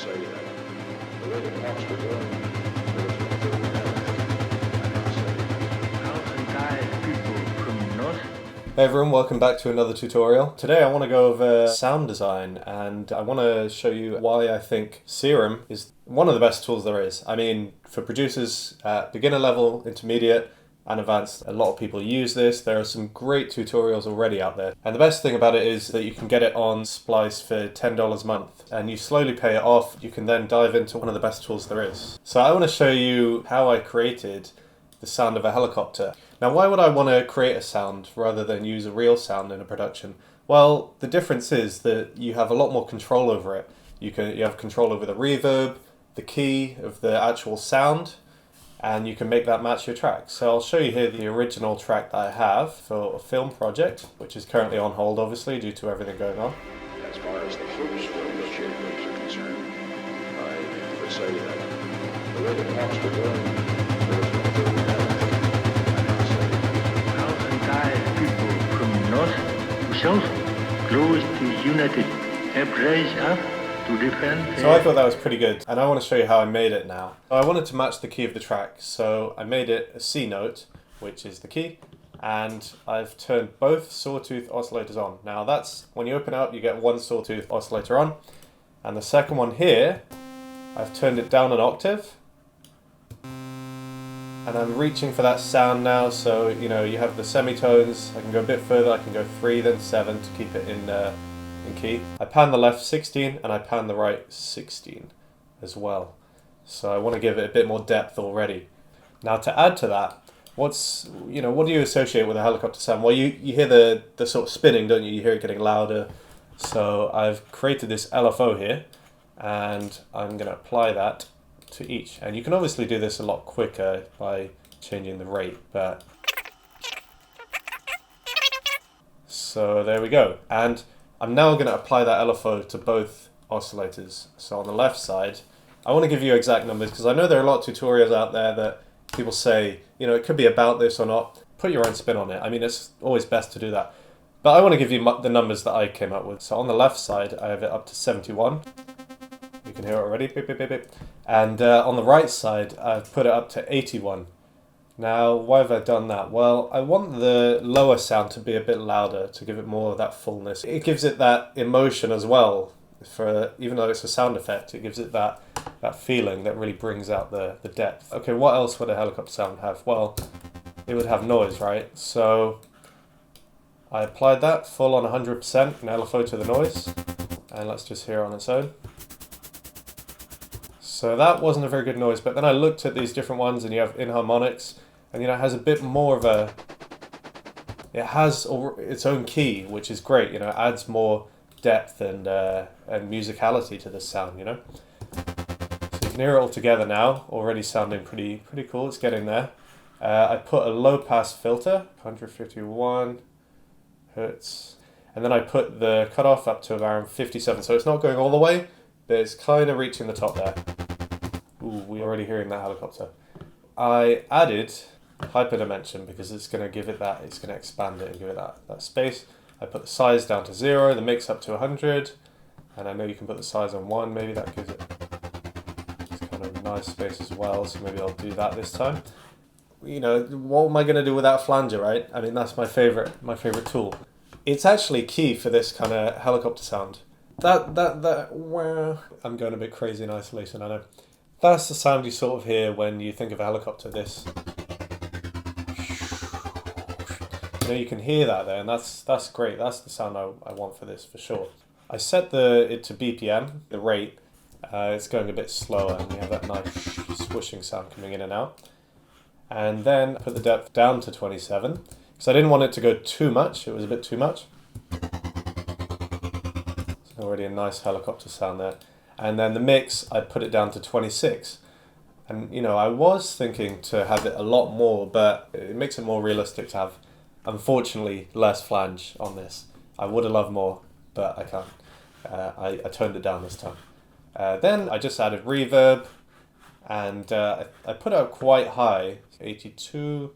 say that the way the talks were going, there was no third I must say. How to guide people from north. Hey everyone, welcome back to another tutorial. Today I want to go over sound design and I want to show you why I think Serum is one of the best tools there is. I mean, for producers at beginner level, intermediate, and advanced, a lot of people use this. There are some great tutorials already out there. And the best thing about it is that you can get it on Splice for $10 a month and you slowly pay it off. You can then dive into one of the best tools there is. So I want to show you how I created the sound of a helicopter. Now, why would I want to create a sound rather than use a real sound in a production? Well, the difference is that you have a lot more control over it. You have control over the reverb, the key of the actual sound, and you can make that match your track. So I'll show you here the original track that I have for a film project, which is currently on hold, obviously, due to everything going on. As far as the troops, the cheer groups are concerned, I would say that the way the talks were going, there was no third I must say. How to guide people from north to south, close to united, embrace up to defend. So I thought that was pretty good, and I want to show you how I made it now. I wanted to match the key of the track, so I made it a C note, which is the key, and I've turned both sawtooth oscillators on. Now that's, when you open it up, you get one sawtooth oscillator on, and the second one here, I've turned it down an octave, and I'm reaching for that sound now. So you know, you have the semitones. I can go a bit further. I can go 3 then 7 to keep it in key. I pan the left 16 and I pan the right 16 as well. So I want to give it a bit more depth already. Now to add to that, what do you associate with a helicopter sound? Well, you hear the sort of spinning, don't you? You hear it getting louder. So I've created this LFO here, and I'm going to apply that to each. And you can obviously do this a lot quicker by changing the rate, but so there we go. And I'm now going to apply that LFO to both oscillators. So on the left side, I want to give you exact numbers because I know there are a lot of tutorials out there that people say, you know, it could be about this or not. Put your own spin on it. I mean, it's always best to do that. But I want to give you the numbers that I came up with. So on the left side, I have it up to 71. You can hear it already. Beep, beep, beep, beep. And on the right side, I've put it up to 81. Now, why have I done that? Well, I want the lower sound to be a bit louder to give it more of that fullness. It gives it that emotion as well. Even though it's a sound effect, it gives it that feeling that really brings out the depth. Okay, what else would a helicopter sound have? Well, it would have noise, right? So I applied that full on 100% an LFO to the noise. And let's just hear it on its own. So that wasn't a very good noise, but then I looked at these different ones and you have inharmonics, and you know, it has a bit more of it has its own key, which is great, you know, it adds more depth and musicality to this sound, you know. So you can hear it all together now, already sounding pretty cool. It's getting there. I put a low pass filter, 151 hertz, and then I put the cutoff up to around 57, so it's not going all the way, but it's kind of reaching the top there. Ooh, we're already hearing that helicopter. I added hyperdimension because it's going to give it that, it's going to expand it and give it that space. I put the size down to 0, the mix up to 100, and I know you can put the size on 1, maybe that gives it it's kind of nice space as well, so maybe I'll do that this time. You know, what am I going to do without flanger, right? I mean, that's my favorite tool. It's actually key for this kind of helicopter sound. I'm going a bit crazy in isolation, I know. That's the sound you sort of hear when you think of a helicopter, this. You know, you can hear that there, and that's great. That's the sound I want for this, for sure. I set it to BPM, the rate. It's going a bit slower, and you have that nice swooshing sound coming in and out. And then I put the depth down to 27, because I didn't want it to go too much. It was a bit too much. Already a nice helicopter sound there. And then the mix, I put it down to 26. And you know, I was thinking to have it a lot more, but it makes it more realistic to have, unfortunately, less flange on this. I would have loved more, but I can't. I toned it down this time. Then I just added reverb, and I put it up quite high, 82.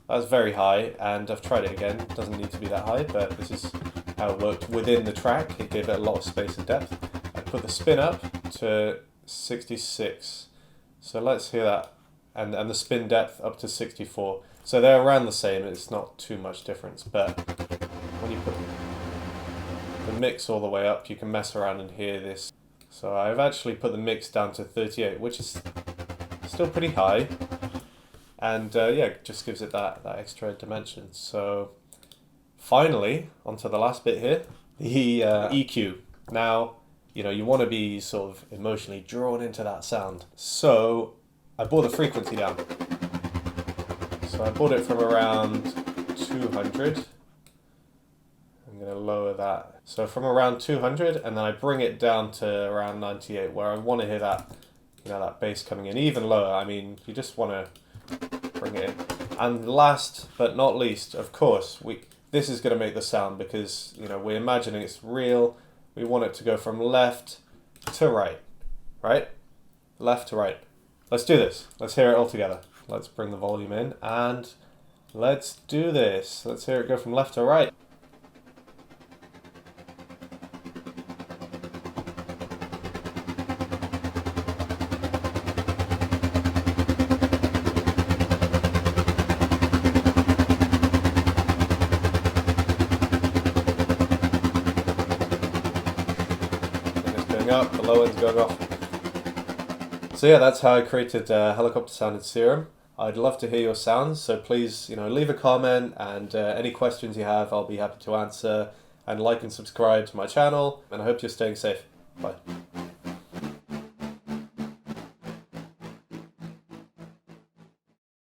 That's very high, and I've tried it again. It doesn't need to be that high, but this is how it worked within the track. It gave it a lot of space and depth. I put the spin up, to 66. So let's hear that. And the spin depth up to 64. So they're around the same, it's not too much difference, but when you put the mix all the way up, you can mess around and hear this. So I've actually put the mix down to 38, which is still pretty high. And yeah, it just gives it that extra dimension. So finally, onto the last bit here, the EQ. Now, you know, you want to be sort of emotionally drawn into that sound. So I brought the frequency down. So I brought it from around 200. I'm going to lower that. So from around 200, and then I bring it down to around 98, where I want to hear that, you know, that bass coming in even lower. I mean, you just want to bring it in. And last but not least, of course, this is going to make the sound because, you know, we're imagining it's real. We want it to go from left to right, right? Left to right. Let's do this. Let's hear it all together. Let's bring the volume in and let's do this. Let's hear it go from left to right. Up, the low end's going off. So yeah, that's how I created helicopter sound in Serum. I'd love to hear your sounds, so please, you know, leave a comment, and any questions you have, I'll be happy to answer. And like and subscribe to my channel, and I hope you're staying safe. Bye.